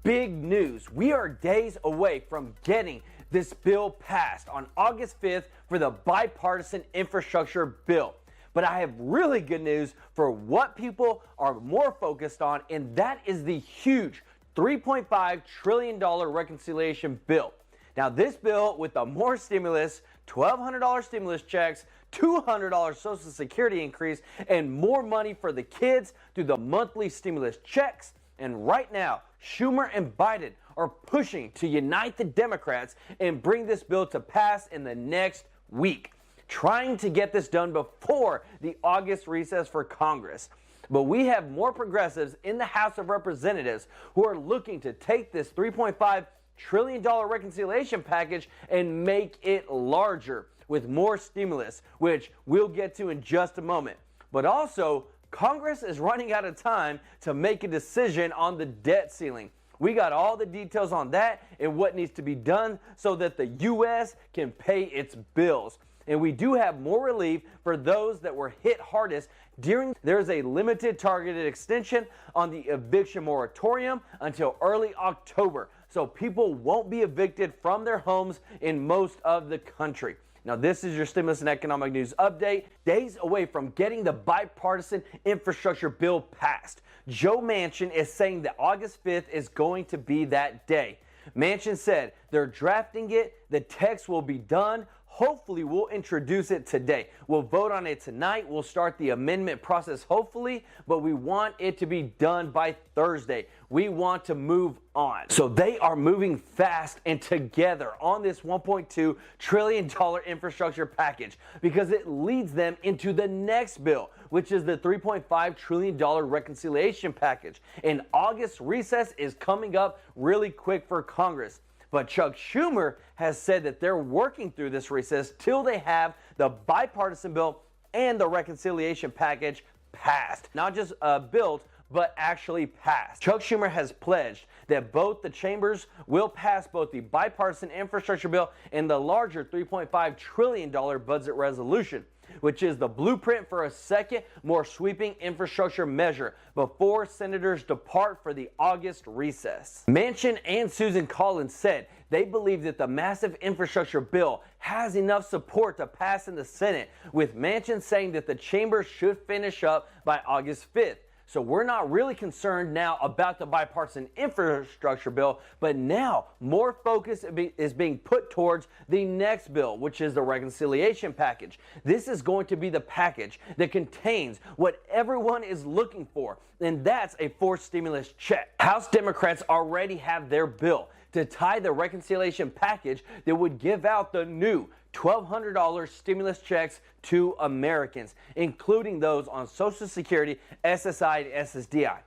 big news. We are days away from getting this bill passed on August 5th for the bipartisan infrastructure bill. But I have really good news for what people are more focused on, and that is the huge $3.5 trillion reconciliation bill. Now, this bill, with the more stimulus, $1,200 stimulus checks, $200 Social Security increase, and more money for the kids through the monthly stimulus checks. And right now, Schumer and Biden are pushing to unite the Democrats and bring this bill to pass in the next week, trying to get this done before the August recess for Congress. But we have more progressives in the House of Representatives who are looking to take this $3.5 trillion reconciliation package and make it larger with more stimulus, which we'll get to in just a moment. But also, Congress is running out of time to make a decision on the debt ceiling. We got all the details on that and what needs to be done so that the U.S. can pay its bills. And we do have more relief for those that were hit hardest during. There's a limited targeted extension on the eviction moratorium until early October, so people won't be evicted from their homes in most of the country. Now, this is your stimulus and economic news update. Days away from getting the bipartisan infrastructure bill passed, Joe Manchin is saying that August 5th is going to be that day. Manchin said they're drafting it, the text will be done. Hopefully, we'll introduce it today. We'll vote on it tonight. We'll start the amendment process, hopefully, but we want it to be done by Thursday. We want to move on. So they are moving fast and together on this $1.2 trillion infrastructure package because it leads them into the next bill, which is the $3.5 trillion reconciliation package. And August recess is coming up really quick for Congress. But Chuck Schumer has said that they're working through this recess till they have the bipartisan bill and the reconciliation package passed. Not just built, but actually passed. Chuck Schumer has pledged that both the chambers will pass both the bipartisan infrastructure bill and the larger $3.5 trillion budget resolution, which is the blueprint for a second, more sweeping infrastructure measure before senators depart for the August recess. Manchin and Susan Collins said they believe that the massive infrastructure bill has enough support to pass in the Senate, with Manchin saying that the chamber should finish up by August 5th. So we're not really concerned now about the bipartisan infrastructure bill, but now more focus is being put towards the next bill, which is the reconciliation package. This is going to be the package that contains what everyone is looking for, and that's a forced stimulus check. House Democrats already have their bill to tie the reconciliation package that would give out the new $1,200 stimulus checks to Americans, including those on Social Security, SSI, and SSDI.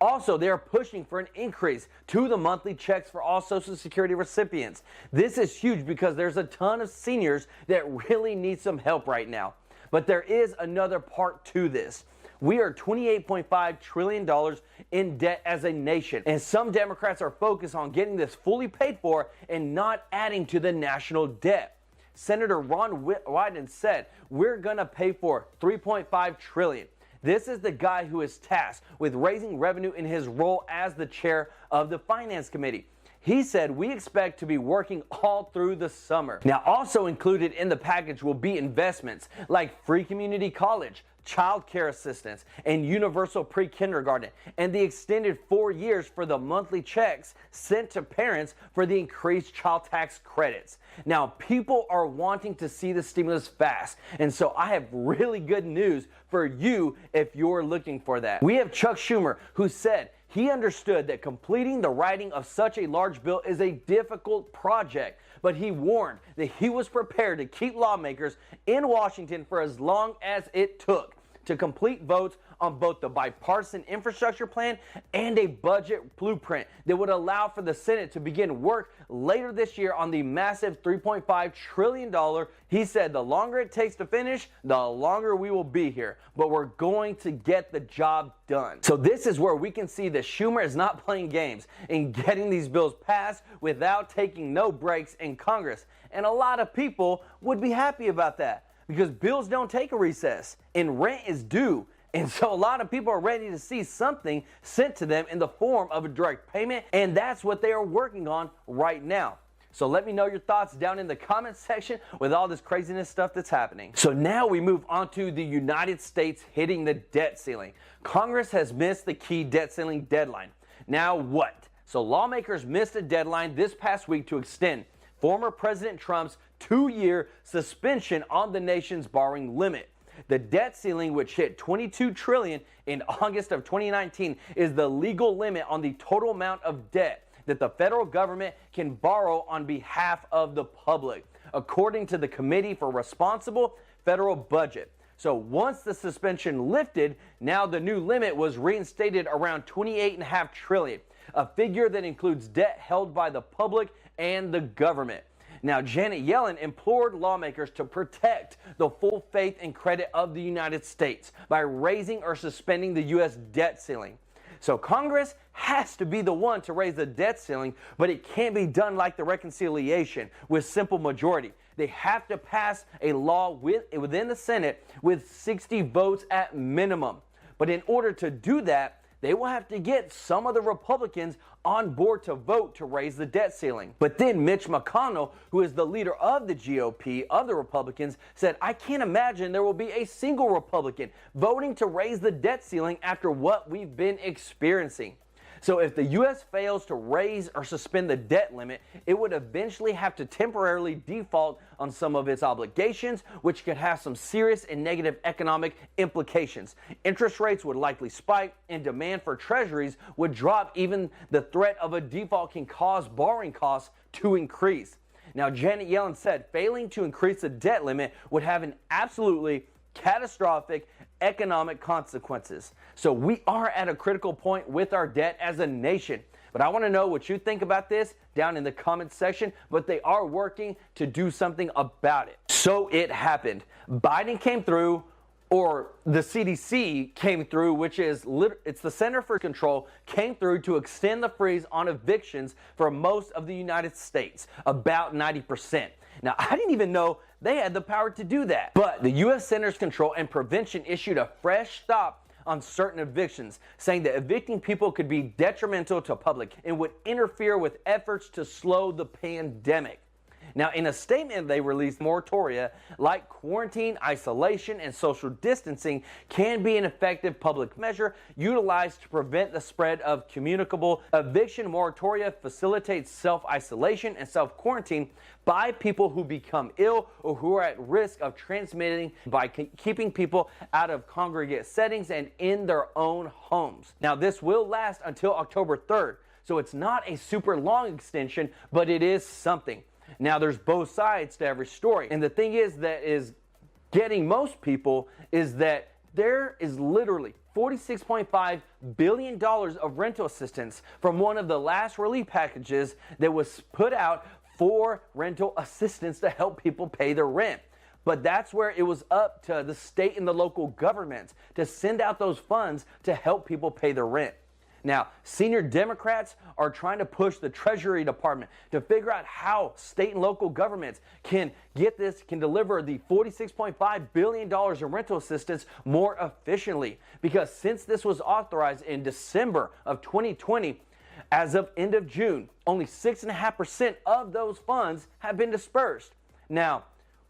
Also, they are pushing for an increase to the monthly checks for all Social Security recipients. This is huge because there's a ton of seniors that really need some help right now. But there is another part to this. We are $28.5 trillion in debt as a nation, and some Democrats are focused on getting this fully paid for and not adding to the national debt. Senator Ron Wyden said, we're going to pay for $3.5 trillion. This is the guy who is tasked with raising revenue in his role as the chair of the Finance Committee. He said, we expect to be working all through the summer. Now, also included in the package will be investments like free community college, child care assistance, and universal pre-kindergarten, and the extended 4 years for the monthly checks sent to parents for the increased child tax credits. Now, people are wanting to see the stimulus fast, and so I have really good news for you if you're looking for that. We have Chuck Schumer, who said he understood that completing the writing of such a large bill is a difficult project, but he warned that he was prepared to keep lawmakers in Washington for as long as it took to complete votes on both the bipartisan infrastructure plan and a budget blueprint that would allow for the Senate to begin work later this year on the massive $3.5 trillion. He said the longer it takes to finish, the longer we will be here, but we're going to get the job done. So this is where we can see that Schumer is not playing games in getting these bills passed without taking no breaks in Congress. And a lot of people would be happy about that, because bills don't take a recess and rent is due And so a lot of people are ready to see something sent to them in the form of a direct payment, and that's what they are working on right now. So let me know your thoughts down in the comments section with all this craziness stuff that's happening. So now we move on to the United States hitting the debt ceiling. Congress has missed the key debt ceiling deadline. Now what? So lawmakers missed a deadline this past week to extend former President Trump's 2-year suspension on the nation's borrowing limit. The debt ceiling, which hit $22 trillion in August of 2019, is the legal limit on the total amount of debt that the federal government can borrow on behalf of the public, according to the Committee for Responsible Federal Budget. So once the suspension lifted, now the new limit was reinstated around $28.5 trillion, a figure that includes debt held by the public and the government. Now, Janet Yellen implored lawmakers to protect the full faith and credit of the United States by raising or suspending the U.S. debt ceiling. So Congress has to be the one to raise the debt ceiling, but it can't be done like the reconciliation with simple majority. They have to pass a law within the Senate with 60 votes at minimum. But in order to do that, they will have to get some of the Republicans on board to vote to raise the debt ceiling. But then Mitch McConnell, who is the leader of the GOP, of the Republicans, said, I can't imagine there will be a single Republican voting to raise the debt ceiling after what we've been experiencing. So if the U.S. fails to raise or suspend the debt limit, it would eventually have to temporarily default on some of its obligations, which could have some serious and negative economic implications. Interest rates would likely spike, and demand for treasuries would drop. Even the threat of a default can cause borrowing costs to increase. Now, Janet Yellen said failing to increase the debt limit would have an absolutely catastrophic economic consequences. So we are at a critical point with our debt as a nation. But I want to know what you think about this down in the comments section, but they are working to do something about it. So it happened. Biden came through, or the CDC came through, which is it's the Center for Control, came through to extend the freeze on evictions for most of the United States, about 90%. Now, I didn't even know they had the power to do that. But the U.S. Centers for Control and Prevention issued a fresh stop on certain evictions, saying that evicting people could be detrimental to public and would interfere with efforts to slow the pandemic. Now, in a statement they released, moratoria like quarantine, isolation, and social distancing can be an effective public measure utilized to prevent the spread of communicable. Eviction moratoria facilitates self-isolation and self-quarantine by people who become ill or who are at risk of transmitting by keeping people out of congregate settings and in their own homes. Now, this will last until October 3rd, so it's not a super long extension, but it is something. Now, there's both sides to every story. And the thing is that is getting most people is that there is literally $46.5 billion of rental assistance from one of the last relief packages that was put out for rental assistance to help people pay their rent. But that's where it was up to the state and the local governments to send out those funds to help people pay their rent. Now, senior Democrats are trying to push the Treasury Department to figure out how state and local governments can deliver the $46.5 billion in rental assistance more efficiently. Because since this was authorized in December of 2020, as of end of June, only 6.5% of those funds have been dispersed. Now,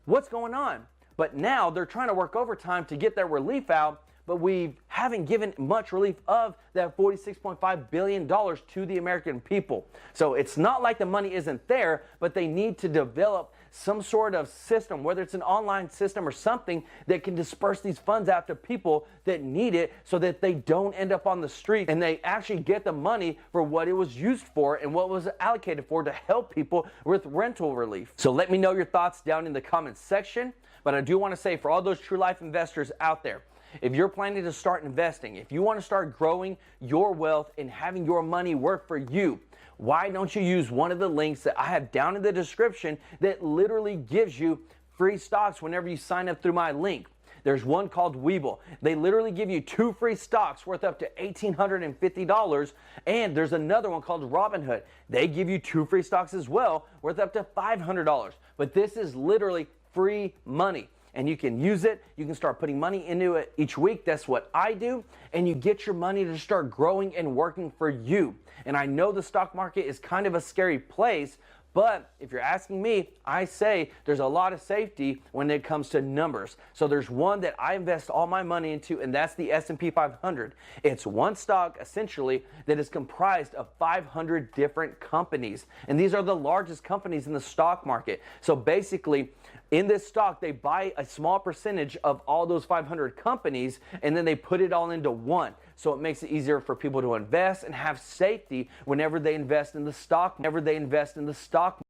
what's going on? But now they're trying to work overtime to get that relief out, but we haven't given much relief of that $46.5 billion to the American people. So it's not like the money isn't there, but they need to develop some sort of system, whether it's an online system or something that can disperse these funds out to people that need it so that they don't end up on the street and they actually get the money for what it was used for and what was allocated for to help people with rental relief. So let me know your thoughts down in the comments section. But I do want to say, for all those true life investors out there, if you're planning to start investing, if you want to start growing your wealth and having your money work for you, why don't you use one of the links that I have down in the description that literally gives you free stocks whenever you sign up through my link? There's one called Webull. They literally give you 2 free stocks worth up to $1,850. And there's another one called Robinhood. They give you 2 free stocks as well worth up to $500. But this is literally free money. and you can use it. You can start putting money into it each week. That's what I do. And you get your money to start growing and working for you. And I know the stock market is kind of a scary place, but if you're asking me, I say there's a lot of safety when it comes to numbers. So there's one that I invest all my money into, and that's the S&P 500. It's one stock, essentially, that is comprised of 500 different companies. And these are the largest companies in the stock market. So basically, in this stock, they buy a small percentage of all those 500 companies, and then they put it all into one. So it makes it easier for people to invest and have safety whenever they invest in the stock.